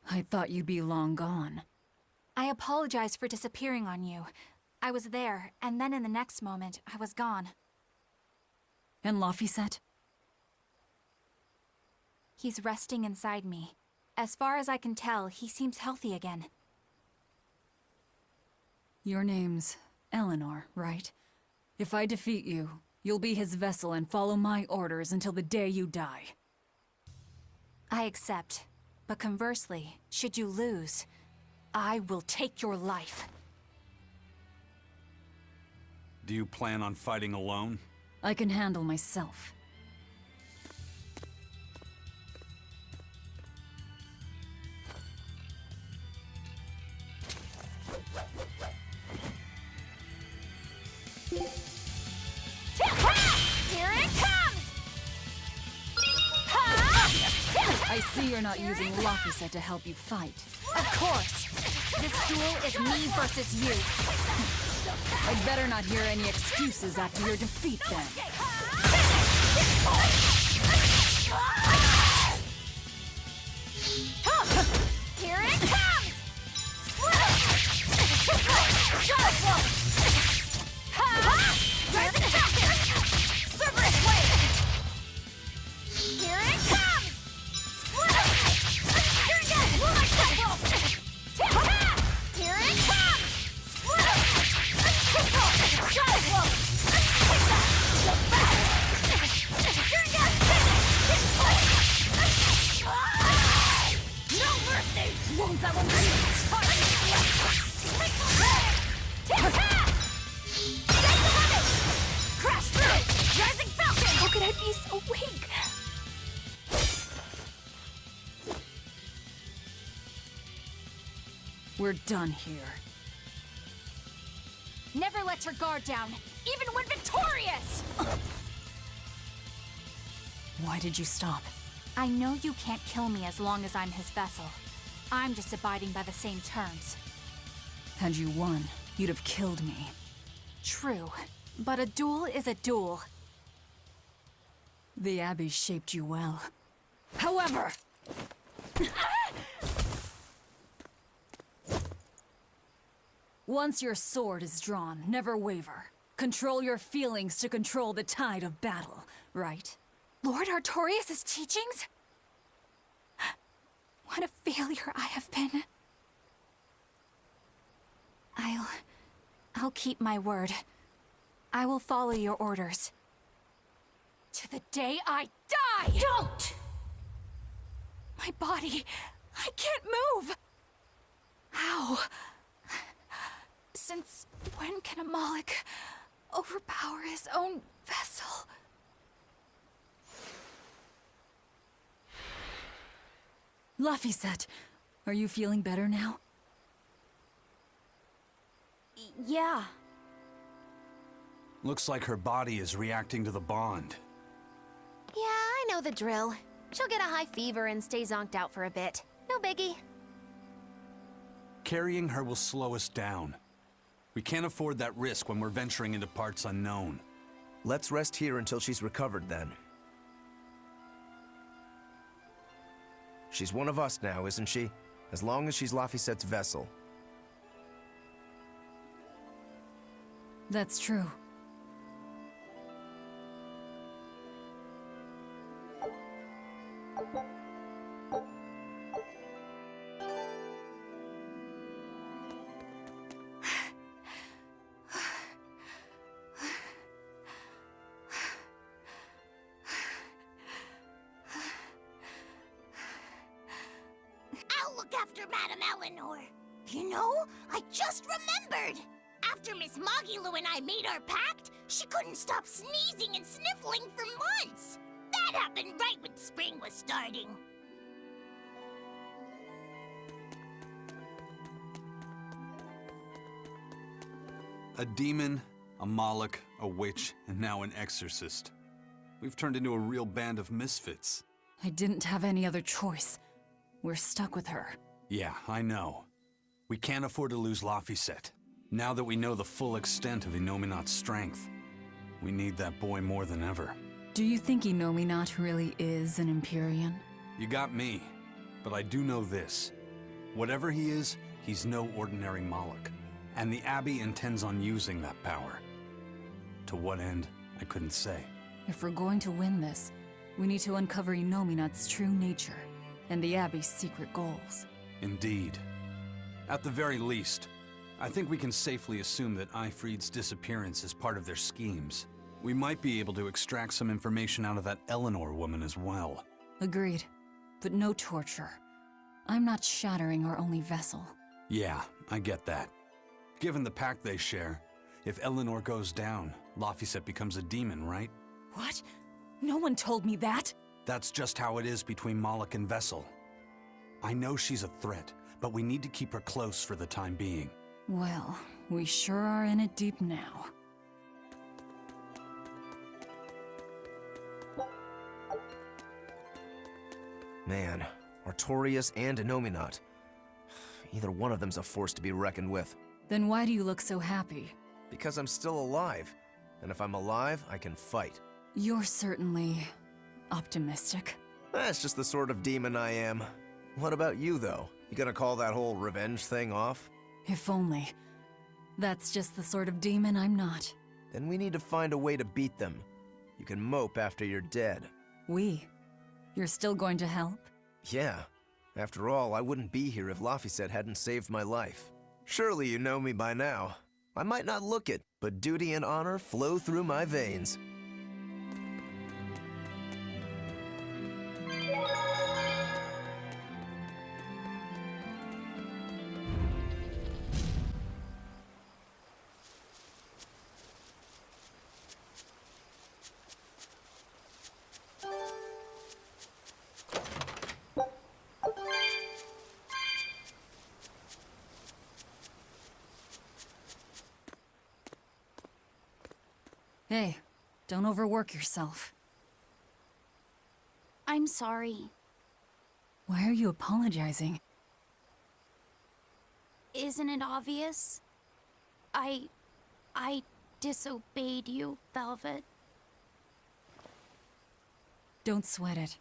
I thought you'd be long gone. I apologize for disappearing on you. I was there, and then in the next moment, I was gone. And Laphicet? He's resting inside me. As far as I can tell, he seems healthy again. Your name's Eleanor, right? If I defeat you, you'll be his vessel and follow my orders until the day you die. I accept. But conversely, should you lose, I will take your life. Do you plan on fighting alone? I can handle myself. Here it comes! I see you're not using Laphicet to help you fight. Of course! This duel is me versus you. I'd better not hear any excuses after your defeat, then. Here it comes! Cerberus wave! Here it comes! Here it goes! Here it comes! No mercy! Wounds that will crash through! Rising Falcon! How could I be so weak? We're done here. Never let your guard down, even when victorious! Why did you stop? I know you can't kill me as long as I'm his vessel. I'm just abiding by the same terms. Had you won, you'd have killed me. True, but a duel is a duel. The Abbey shaped you well. However... Once your sword is drawn, never waver. Control your feelings to control the tide of battle, right? Lord Artorias' teachings? What a failure I have been. I'll keep my word. I will follow your orders. To the day I die! Don't! My body, I can't move! How? Since when can a Moloch overpower his own vessel? Laphicet, are you feeling better now? Yeah. Looks like her body is reacting to the bond. Yeah, I know the drill. She'll get a high fever and stay zonked out for a bit. No biggie. Carrying her will slow us down. We can't afford that risk when we're venturing into parts unknown. Let's rest here until she's recovered, then. She's one of us now, isn't she? As long as she's Laphicet's vessel. That's true. I'll look after Madame Eleanor. You know, I just remembered. After Miss Mogulu and I made our pact, she couldn't stop sneezing and sniffling for months. That happened right when spring was starting. A demon, a Moloch, a witch, and now an exorcist. We've turned into a real band of misfits. I didn't have any other choice. We're stuck with her. Yeah, I know. We can't afford to lose Laphicet. Now that we know the full extent of Inominat's strength, we need that boy more than ever. Do you think Inominat really is an Empyrean? You got me, but I do know this. Whatever he is, he's no ordinary Moloch. And the Abbey intends on using that power. To what end, I couldn't say. If we're going to win this, we need to uncover Inominat's true nature and the Abbey's secret goals. Indeed. At the very least, I think we can safely assume that Ifrid's disappearance is part of their schemes. We might be able to extract some information out of that Eleanor woman as well. Agreed. But no torture. I'm not shattering our only vessel. Yeah, I get that. Given the pact they share, if Eleanor goes down, Laphicet becomes a demon, right? What? No one told me that! That's just how it is between Moloch and Vessel. I know she's a threat, but we need to keep her close for the time being. Well, we sure are in it deep now. Man, Artorias and Inominat. Either one of them's a force to be reckoned with. Then why do you look so happy? Because I'm still alive. And if I'm alive, I can fight. You're certainly optimistic. That's just the sort of demon I am. What about you, though? You gonna call that whole revenge thing off? If only. That's just the sort of demon I'm not. Then we need to find a way to beat them. You can mope after you're dead. You're still going to help? Yeah. After all, I wouldn't be here if Laphicet hadn't saved my life. Surely you know me by now. I might not look it, but duty and honor flow through my veins. Hey, don't overwork yourself. I'm sorry. Why are you apologizing? Isn't it obvious? I disobeyed you, Velvet. Don't sweat it.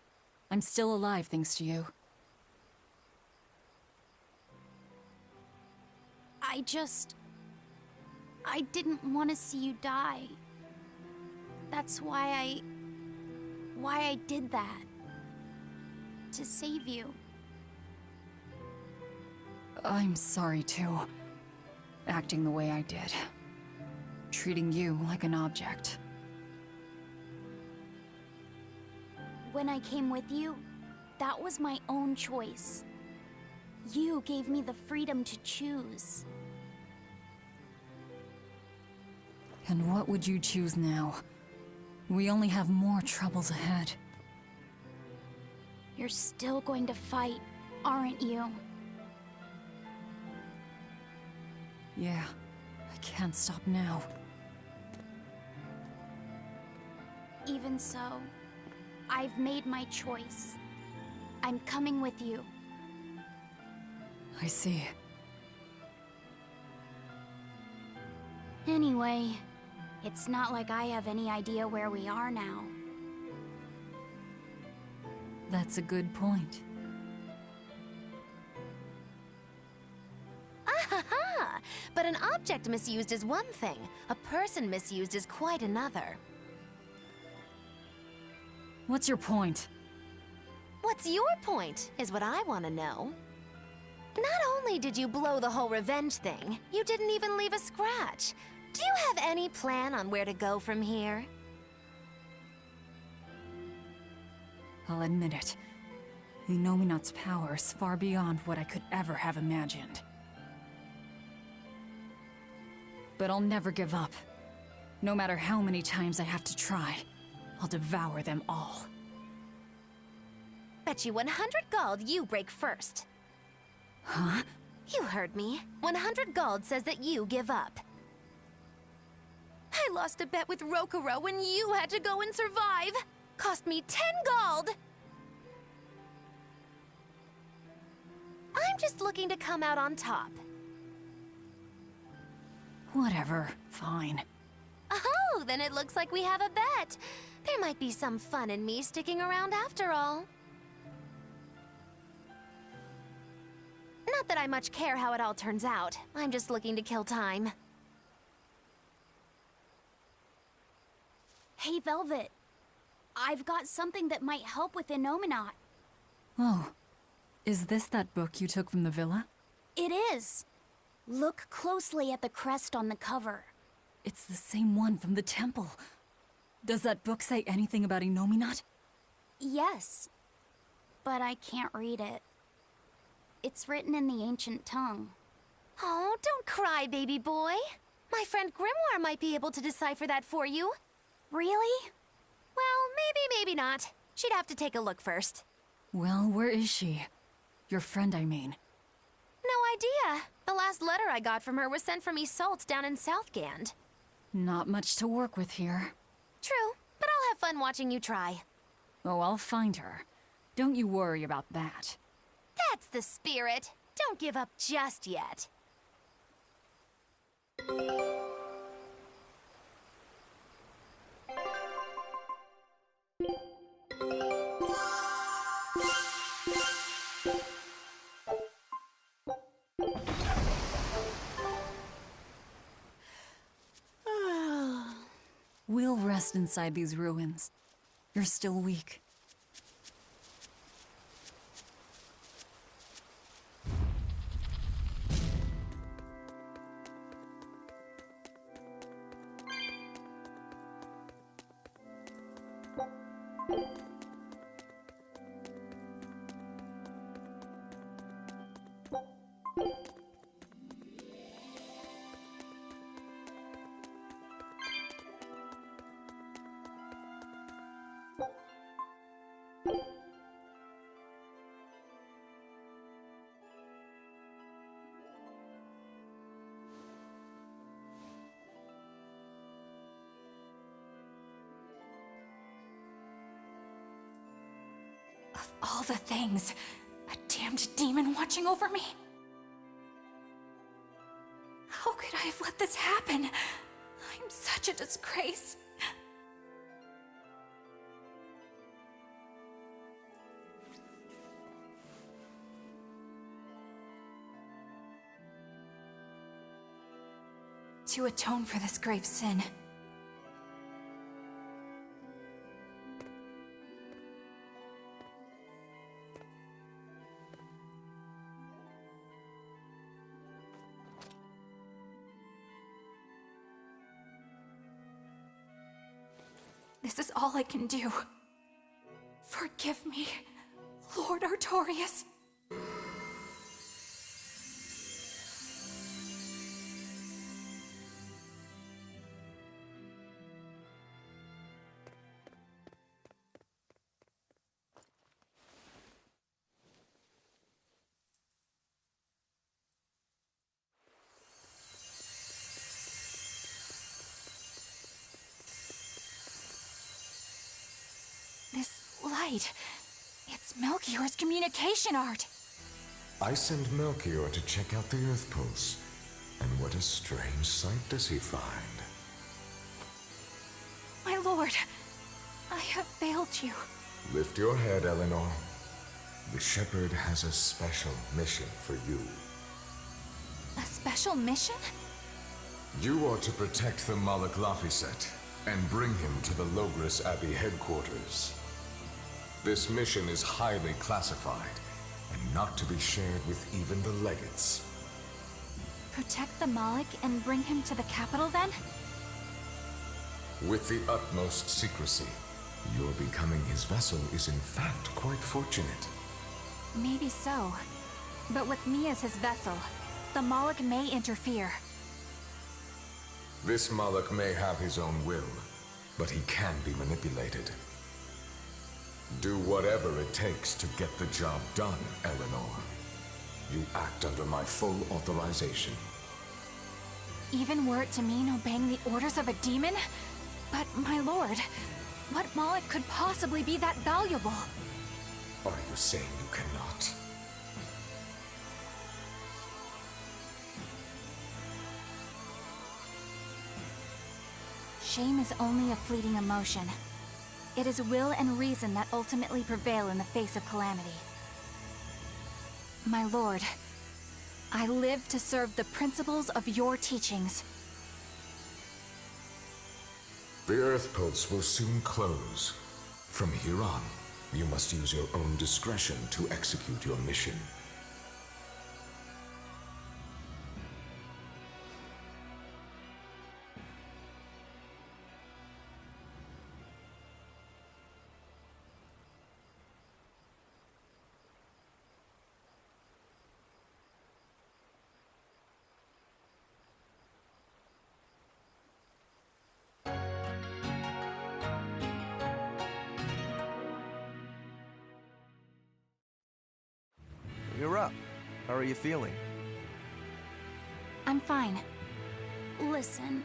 I'm still alive thanks to you. I didn't want to see you die. That's why I did that. To save you. I'm sorry too. Acting the way I did. Treating you like an object. When I came with you, that was my own choice. You gave me the freedom to choose. And what would you choose now? We only have more troubles ahead. You're still going to fight, aren't you? Yeah, I can't stop now. Even so, I've made my choice. I'm coming with you. I see. Anyway, it's not like I have any idea where we are now. That's a good point. Ah-ha-ha! But an object misused is one thing. A person misused is quite another. What's your point? What's your point, is what I want to know. Not only did you blow the whole revenge thing, you didn't even leave a scratch. Do you have any plan on where to go from here? I'll admit it. Inominat's power is far beyond what I could ever have imagined. But I'll never give up. No matter how many times I have to try, I'll devour them all. Bet you 100 gold you break first. Huh? You heard me. 100 gold says that you give up. I lost a bet with Rokuro when you had to go and survive. Cost me 10 gold. I'm just looking to come out on top. Whatever. Fine. Oh, then it looks like we have a bet. There might be some fun in me sticking around after all. Not Not that I much care how it all turns out. I'm just looking to kill time. Hey, Velvet. I've got something that might help with Innominat. Oh, is this that book you took from the villa? It is. Look closely at the crest on the cover. It's the same one from the temple. Does that book say anything about Innominat? Yes, but I can't read it. It's written in the ancient tongue. Oh, don't cry, baby boy. My friend Grimoire might be able to decipher that for you. Really? Well, maybe not. She'd have to take a look first. Well, where is she? Your friend, I mean. No idea. The last letter I got from her was sent from Isolde down in Southgand. Not much to work with here. True, but I'll have fun watching you try. Oh, I'll find her. Don't you worry about that. That's the spirit. Don't give up just yet. We'll rest inside these ruins. You're still weak. Of all the things, a damned demon watching over me? How could I have let this happen? I'm such a disgrace. To atone for this grave sin, this is all I can do. Forgive me, Lord Artorias. This light, it's Melchior's communication art. I send Melchior to check out the Earth Pulse. And what a strange sight does he find? My lord, I have failed you. Lift your head, Eleanor. The Shepherd has a special mission for you. A special mission? You are to protect the Malak Laphicet and bring him to the Logris Abbey headquarters. This mission is highly classified and not to be shared with even the legates. Protect the Malik and bring him to the capital, then? With the utmost secrecy. Your becoming his vessel is in fact quite fortunate. Maybe so. But with me as his vessel, the Malik may interfere. This Malak may have his own will, but he can be manipulated. Do whatever it takes to get the job done, Eleanor. You act under my full authorization. Even were it to mean obeying the orders of a demon? But, my lord, what Malik could possibly be that valuable? Are you saying you cannot? Shame is only a fleeting emotion. It is will and reason that ultimately prevail in the face of calamity. My lord, I live to serve the principles of your teachings. The Earth Pulse will soon close. From here on, you must use your own discretion to execute your mission. You're up. How are you feeling? I'm fine. Listen,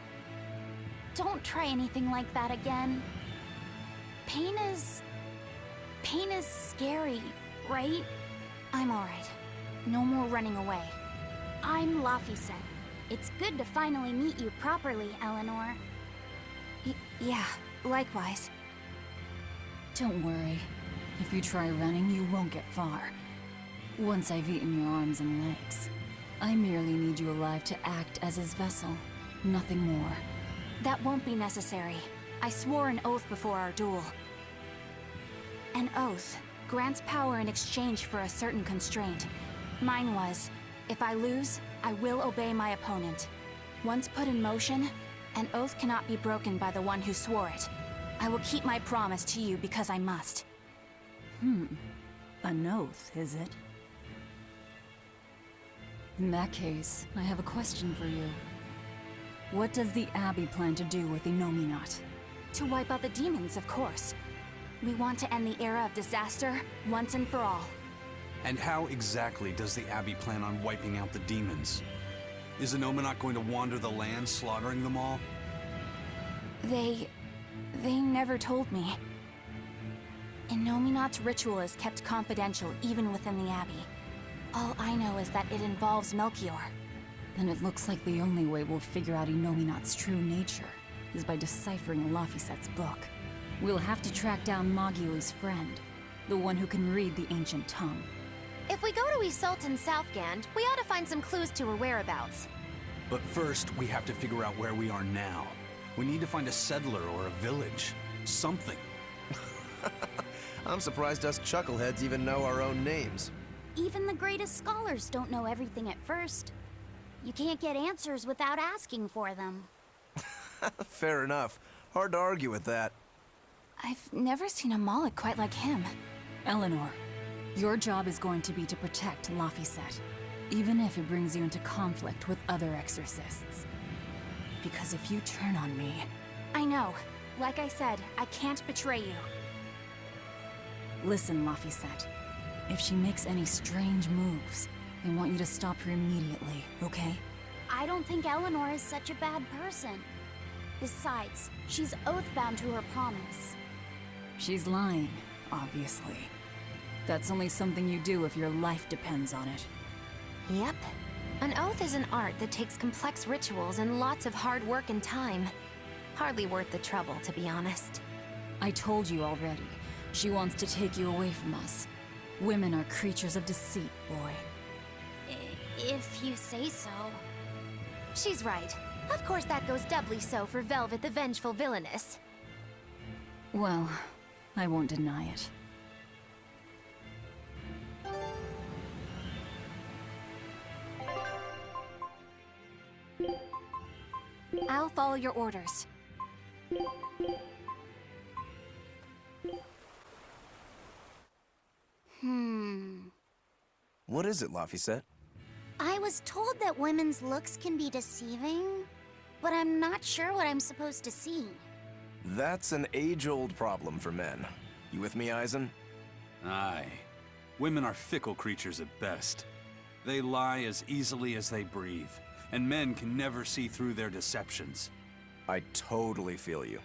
don't try anything like that again. Pain is scary, right? I'm alright. No more running away. I'm Laphicet. It's good to finally meet you properly, Eleanor. Yeah, likewise. Don't worry. If you try running, you won't get far. Once I've eaten your arms and legs. I merely need you alive to act as his vessel. Nothing more. That won't be necessary. I swore an oath before our duel. An oath grants power in exchange for a certain constraint. Mine was, if I lose, I will obey my opponent. Once put in motion, an oath cannot be broken by the one who swore it. I will keep my promise to you because I must. An oath, is it? In that case, I have a question for you. What does the Abbey plan to do with Innominat? To wipe out the demons, of course. We want to end the era of disaster once and for all. And how exactly does the Abbey plan on wiping out the demons? Is Innominat going to wander the land, slaughtering them all? They never told me. Innominat's ritual is kept confidential even within the Abbey. All I know is that it involves Melchior. Then it looks like the only way we'll figure out Innominat's true nature is by deciphering Laphicet's book. We'll have to track down Magulu's friend, the one who can read the ancient tongue. If we go to Isoltan Southgand, we ought to find some clues to her whereabouts. But first, we have to figure out where we are now. We need to find a settler or a village. Something. I'm surprised us chuckleheads even know our own names. Even the greatest scholars don't know everything at first. You can't get answers without asking for them. Fair enough. Hard to argue with that. I've never seen a Moloch quite like him. Eleanor, your job is going to be to protect Laphicet, even if it brings you into conflict with other exorcists. Because if you turn on me... I know. Like I said, I can't betray you. Listen, Laphicet. If she makes any strange moves, I want you to stop her immediately, okay? I don't think Eleanor is such a bad person. Besides, she's oath-bound to her promise. She's lying, obviously. That's only something you do if your life depends on it. Yep. An oath is an art that takes complex rituals and lots of hard work and time. Hardly worth the trouble, to be honest. I told you already. She wants to take you away from us. Women are creatures of deceit, boy. If you say so. She's right. Of course that goes doubly so for Velvet the Vengeful Villainess. Well, I won't deny it. I'll follow your orders. What is it, Laphicet? I was told that women's looks can be deceiving, but I'm not sure what I'm supposed to see. That's an age-old problem for men. You with me, Eisen? Aye. Women are fickle creatures at best. They lie as easily as they breathe, and men can never see through their deceptions. I totally feel you.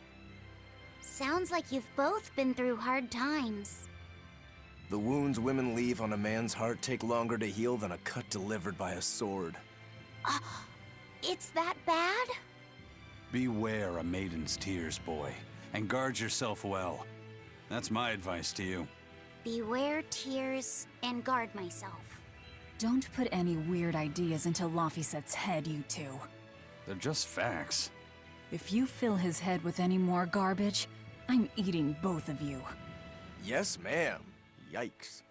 Sounds like you've both been through hard times. The wounds women leave on a man's heart take longer to heal than a cut delivered by a sword. It's that bad? Beware a maiden's tears, boy, and guard yourself well. That's my advice to you. Beware tears and guard myself. Don't put any weird ideas into Laphicet's head, you two. They're just facts. If you fill his head with any more garbage, I'm eating both of you. Yes, ma'am. Yikes.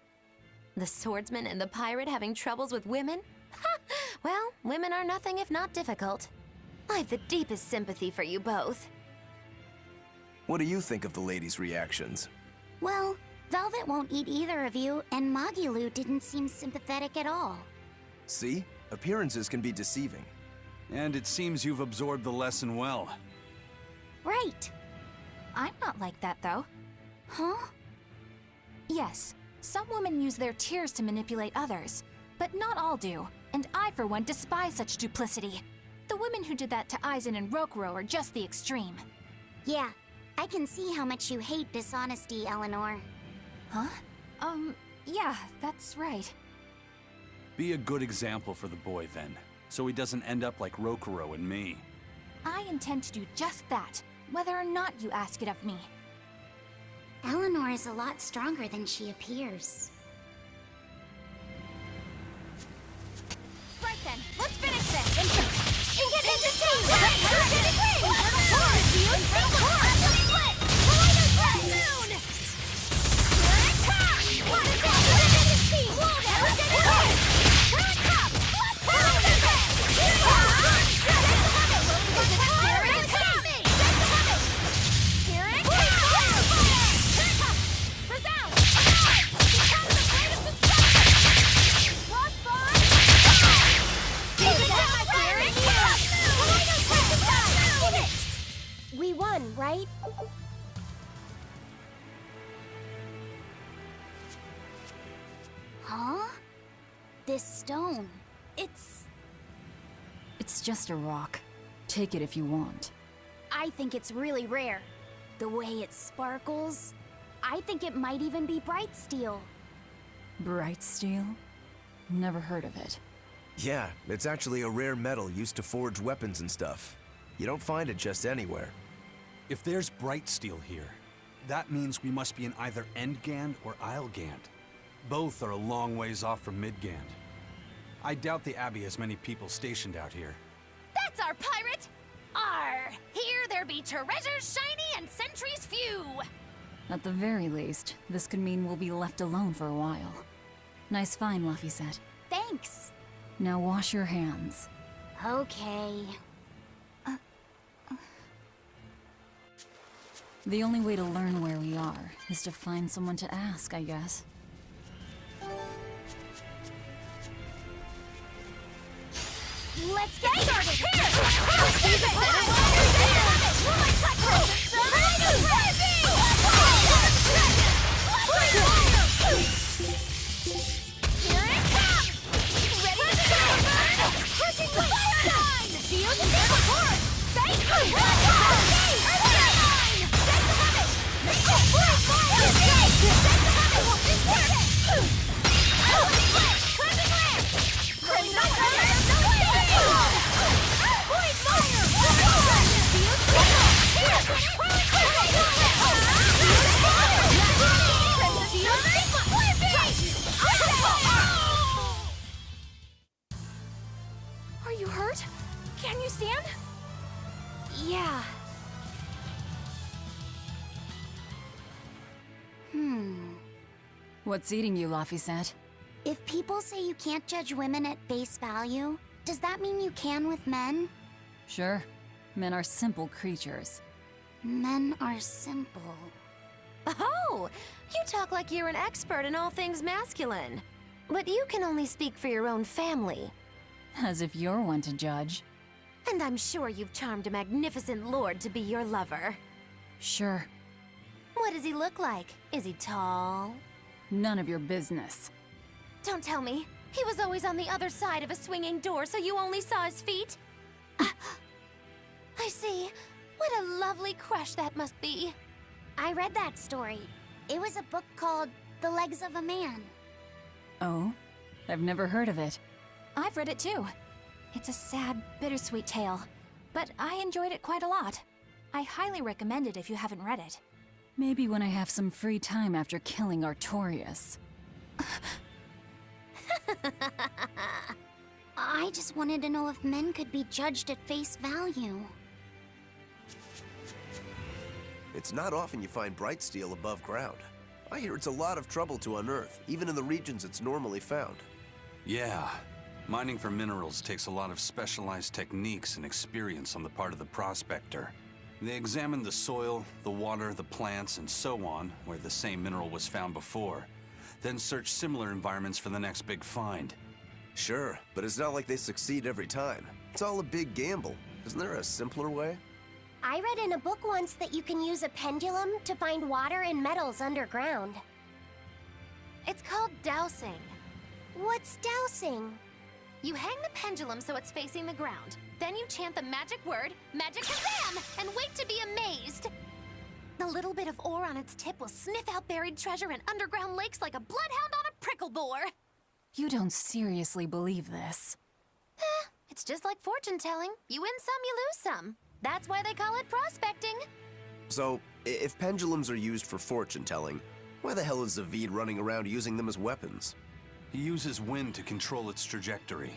The swordsman and the pirate having troubles with women? Ha! Well, women are nothing if not difficult. I've the deepest sympathy for you both. What do you think of the ladies' reactions? Well, Velvet won't eat either of you, and Magilu didn't seem sympathetic at all. See? Appearances can be deceiving. And it seems you've absorbed the lesson well. Right. I'm not like that, though. Huh? Yes, some women use their tears to manipulate others, but not all do, and I, for one, despise such duplicity. The women who did that to Aizen and Rokuro are just the extreme. Yeah, I can see how much you hate dishonesty, Eleanor. Huh? Yeah, that's right. Be a good example for the boy, then, so he doesn't end up like Rokuro and me. I intend to do just that, whether or not you ask it of me. Eleanor is a lot stronger than she appears. Right then, let's finish this! Get into team! We won, right? Huh? This stone. It's just a rock. Take it if you want. I think it's really rare. The way it sparkles. I think it might even be bright steel. Bright steel? Never heard of it. Yeah, it's actually a rare metal used to forge weapons and stuff. You don't find it just anywhere. If there's bright steel here, that means we must be in either Endgand or Islegand. Both are a long ways off from Midgand. I doubt the Abbey has many people stationed out here. That's our pirate! Arr! Here there be treasures shiny and sentries few! At the very least, this could mean we'll be left alone for a while. Nice find, Laphicet. Thanks. Now wash your hands. Okay. The only way to learn where we are is to find someone to ask, I guess. Let's get started! Are you hurt? Can you stand? Yeah. What's eating you, Laphicet? If people say you can't judge women at face value, does that mean you can with men? Sure. Men are simple creatures. Men are simple. Oh! You talk like you're an expert in all things masculine. But you can only speak for your own family. As if you're one to judge. And I'm sure you've charmed a magnificent lord to be your lover. Sure. What does he look like? Is he tall? None of your business. Don't tell me. He was always on the other side of a swinging door, so you only saw his feet? I see. What a lovely crush that must be. I read that story. It was a book called The Legs of a Man. Oh? I've never heard of it. I've read it too. It's a sad, bittersweet tale, but I enjoyed it quite a lot. I highly recommend it if you haven't read it. Maybe when I have some free time after killing Artorias. I just wanted to know if men could be judged at face value. It's not often you find bright steel above ground. I hear it's a lot of trouble to unearth, even in the regions it's normally found. Yeah. Mining for minerals takes a lot of specialized techniques and experience on the part of the prospector. They examine the soil, the water, the plants, and so on, where the same mineral was found before. Then search similar environments for the next big find. Sure, but it's not like they succeed every time. It's all a big gamble. Isn't there a simpler way? I read in a book once that you can use a pendulum to find water and metals underground. It's called dowsing. What's dowsing? You hang the pendulum so it's facing the ground. Then you chant the magic word, Magic Kazam, and wait to be amazed. The little bit of ore on its tip will sniff out buried treasure in underground lakes like a bloodhound on a prickle boar. You don't seriously believe this. It's just like fortune telling. You win some, you lose some. That's why they call it prospecting. So, if pendulums are used for fortune telling, why the hell is Zavid running around using them as weapons? He uses wind to control its trajectory.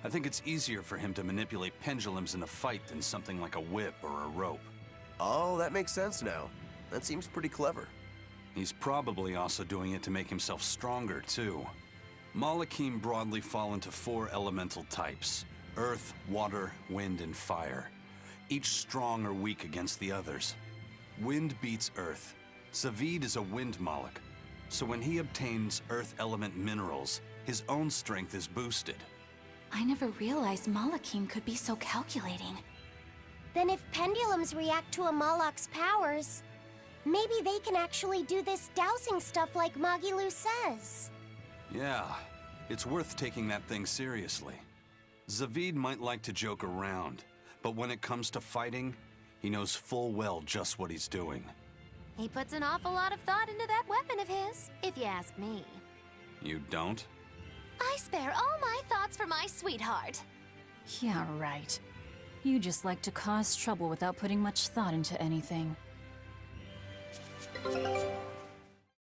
I think it's easier for him to manipulate pendulums in a fight than something like a whip or a rope. Oh, that makes sense now. That seems pretty clever. He's probably also doing it to make himself stronger, too. Malakim broadly fall into 4 elemental types: earth, water, wind, and fire. Each strong or weak against the others. Wind beats earth. Zavid is a wind Moloch, so when he obtains earth element minerals, his own strength is boosted. I never realized Malakim could be so calculating. Then if pendulums react to a Moloch's powers, maybe they can actually do this dowsing stuff like Magilu says. Yeah, it's worth taking that thing seriously. Zavid might like to joke around, but when it comes to fighting, he knows full well just what he's doing. He puts an awful lot of thought into that weapon of his, if you ask me. You don't? I spare all my thoughts for my sweetheart. Yeah, right. You just like to cause trouble without putting much thought into anything.